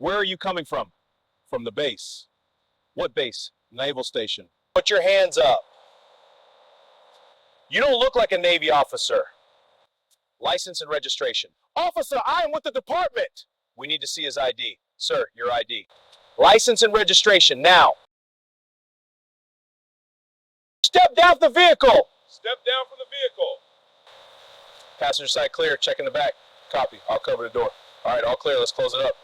Where are you coming from? From the base. What base? Naval station. Put your hands up. You don't look like a Navy officer. License and registration. Officer, I am with the department. We need to see his ID. Sir, your ID. License and registration, now. Step down from the vehicle. Step down from the vehicle. Passenger side clear, check in the back. Copy, I'll cover the door. All right, all clear, let's close it up.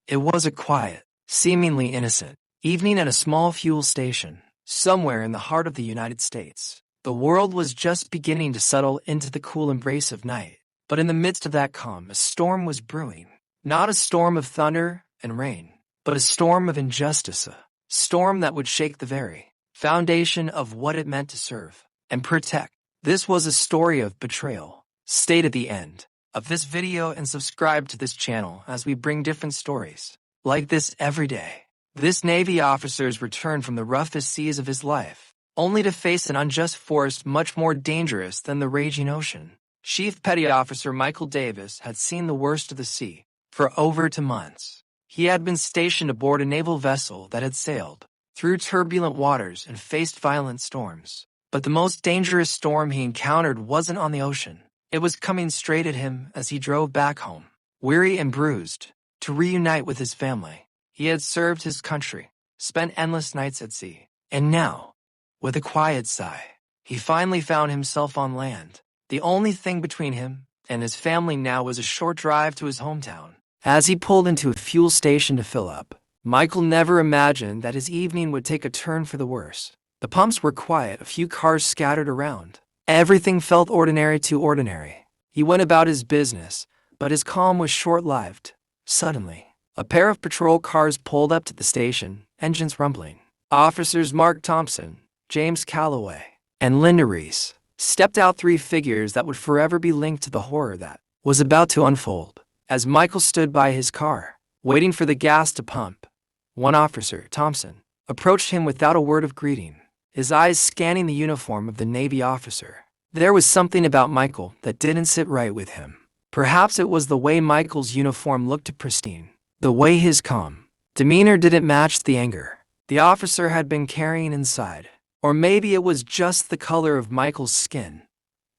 It was a quiet, seemingly innocent evening at a small fuel station, somewhere in the heart of the United States. The world was just beginning to settle into the cool embrace of night, but in the midst of that calm, a storm was brewing. Not a storm of thunder and rain, but a storm of injustice, a storm that would shake the very foundation of what it meant to serve and protect. This was a story of betrayal. Stay to the end of this video and subscribe to this channel as we bring different stories like this every day. This Navy officer's returned from the roughest seas of his life, only to face an unjust force much more dangerous than the raging ocean. Chief Petty Officer Michael Davis had seen the worst of the sea for over 2 months. He had been stationed aboard a naval vessel that had sailed through turbulent waters and faced violent storms. But the most dangerous storm he encountered wasn't on the ocean. It was coming straight at him as he drove back home, weary and bruised, to reunite with his family. He had served his country, spent endless nights at sea, and now, with a quiet sigh, he finally found himself on land. The only thing between him and his family now was a short drive to his hometown. As he pulled into a fuel station to fill up, Michael never imagined that his evening would take a turn for the worse. The pumps were quiet, a few cars scattered around. Everything felt ordinary to ordinary. He went about his business, but his calm was short-lived. Suddenly, a pair of patrol cars pulled up to the station, engines rumbling. Officers Mark Thompson, James Calloway, and Linda Reese stepped out, 3 figures that would forever be linked to the horror that was about to unfold. As Michael stood by his car, waiting for the gas to pump, one officer, Thompson, approached him without a word of greeting, his eyes scanning the uniform of the Navy officer. There was something about Michael that didn't sit right with him. Perhaps it was the way Michael's uniform looked pristine, the way his calm demeanor didn't match the anger the officer had been carrying inside. Or maybe it was just the color of Michael's skin.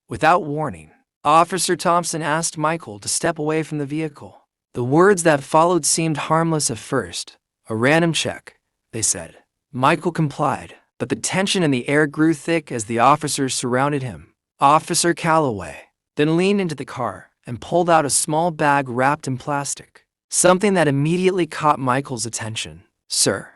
Without warning, Officer Thompson asked Michael to step away from the vehicle. The words that followed seemed harmless at first. A random check, they said. Michael complied, but the tension in the air grew thick as the officers surrounded him. Officer Calloway then leaned into the car and pulled out a small bag wrapped in plastic, something that immediately caught Michael's attention. "Sir,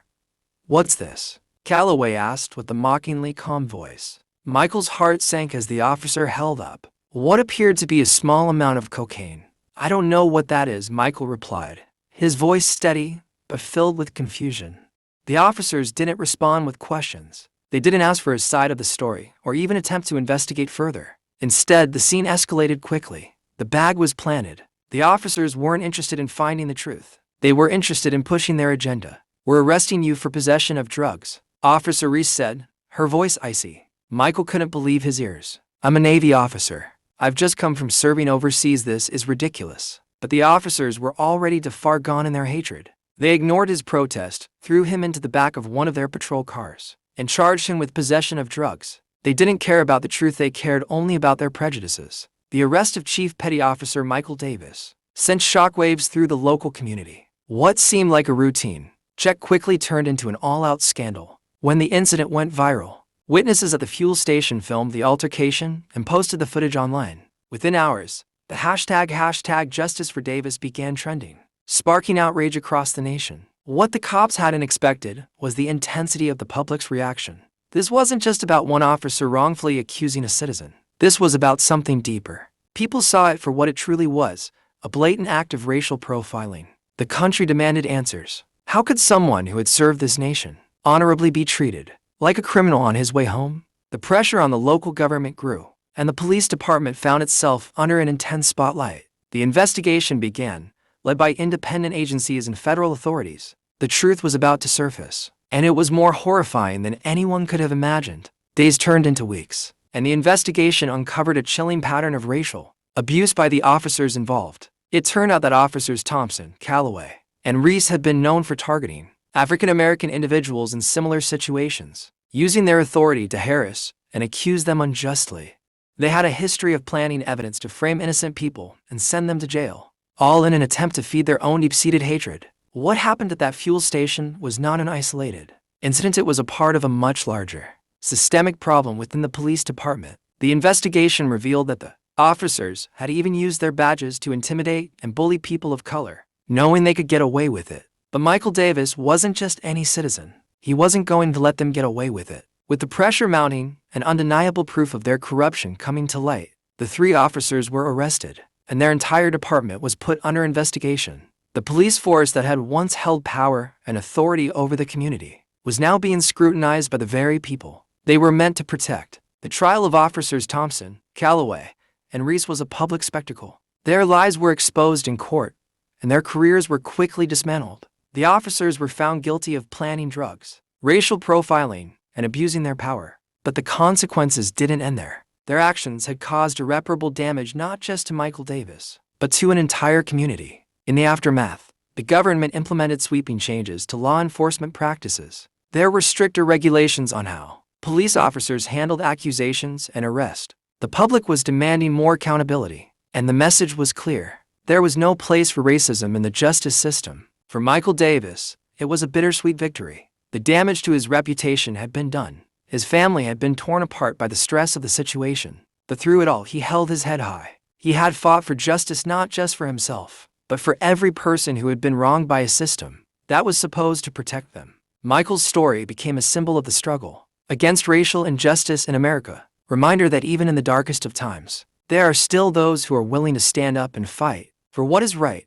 what's this?" Calloway asked with a mockingly calm voice. Michael's heart sank as the officer held up what appeared to be a small amount of cocaine. "I don't know what that is," Michael replied, his voice steady but filled with confusion. The officers didn't respond with questions. They didn't ask for his side of the story or even attempt to investigate further. Instead, the scene escalated quickly. The bag was planted. The officers weren't interested in finding the truth. They were interested in pushing their agenda. "We're arresting you for possession of drugs," Officer Reese said, her voice icy. Michael couldn't believe his ears. "I'm a Navy officer. I've just come from serving overseas. This is ridiculous." But the officers were already too far gone in their hatred. They ignored his protest, threw him into the back of one of their patrol cars, and charged him with possession of drugs. They didn't care about the truth, they cared only about their prejudices. The arrest of Chief Petty Officer Michael Davis sent shockwaves through the local community. What seemed like a routine check quickly turned into an all-out scandal. When the incident went viral, witnesses at the fuel station filmed the altercation and posted the footage online. Within hours, the hashtag Justice for Davis began trending, sparking outrage across the nation. What the cops hadn't expected was the intensity of the public's reaction. This wasn't just about one officer wrongfully accusing a citizen. This was about something deeper. People saw it for what it truly was, a blatant act of racial profiling. The country demanded answers. How could someone who had served this nation honorably be treated like a criminal on his way home? The pressure on the local government grew, and the police department found itself under an intense spotlight. The investigation began, led by independent agencies and federal authorities. The truth was about to surface, and it was more horrifying than anyone could have imagined. Days turned into weeks, and the investigation uncovered a chilling pattern of racial abuse by the officers involved. It turned out that officers Thompson, Calloway, and Reese had been known for targeting African American individuals in similar situations, using their authority to harass and accuse them unjustly. They had a history of planning evidence to frame innocent people and send them to jail, all in an attempt to feed their own deep-seated hatred. What happened at that fuel station was not an isolated incident. It was a part of a much larger, systemic problem within the police department. The investigation revealed that the officers had even used their badges to intimidate and bully people of color, knowing they could get away with it. But Michael Davis wasn't just any citizen. He wasn't going to let them get away with it. With the pressure mounting and undeniable proof of their corruption coming to light, the 3 officers were arrested, and their entire department was put under investigation. The police force that had once held power and authority over the community was now being scrutinized by the very people they were meant to protect. The trial of officers Thompson, Calloway, and Reese was a public spectacle. Their lies were exposed in court, and their careers were quickly dismantled. The officers were found guilty of planning drugs, racial profiling, and abusing their power. But the consequences didn't end there. Their actions had caused irreparable damage not just to Michael Davis, but to an entire community. In the aftermath, the government implemented sweeping changes to law enforcement practices. There were stricter regulations on how police officers handled accusations and arrest. The public was demanding more accountability, and the message was clear. There was no place for racism in the justice system. For Michael Davis, it was a bittersweet victory. The damage to his reputation had been done. His family had been torn apart by the stress of the situation. But through it all, he held his head high. He had fought for justice not just for himself, but for every person who had been wronged by a system that was supposed to protect them. Michael's story became a symbol of the struggle against racial injustice in America, reminder that even in the darkest of times, there are still those who are willing to stand up and fight for what is right.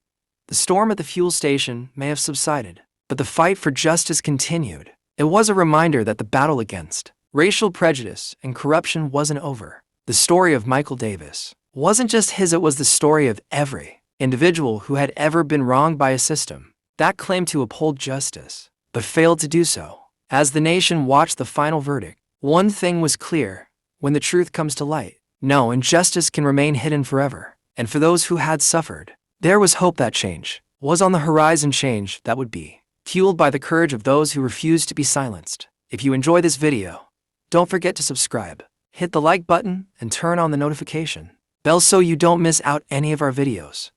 The storm at the fuel station may have subsided, but the fight for justice continued. It was a reminder that the battle against racial prejudice and corruption wasn't over. The story of Michael Davis wasn't just his, it was the story of every individual who had ever been wronged by a system that claimed to uphold justice, but failed to do so. As the nation watched the final verdict, one thing was clear: when the truth comes to light, no injustice can remain hidden forever. And for those who had suffered, there was hope that change was on the horizon, change that would be fueled by the courage of those who refused to be silenced. If you enjoy this video, don't forget to subscribe, hit the like button, and turn on the notification bell so you don't miss out any of our videos.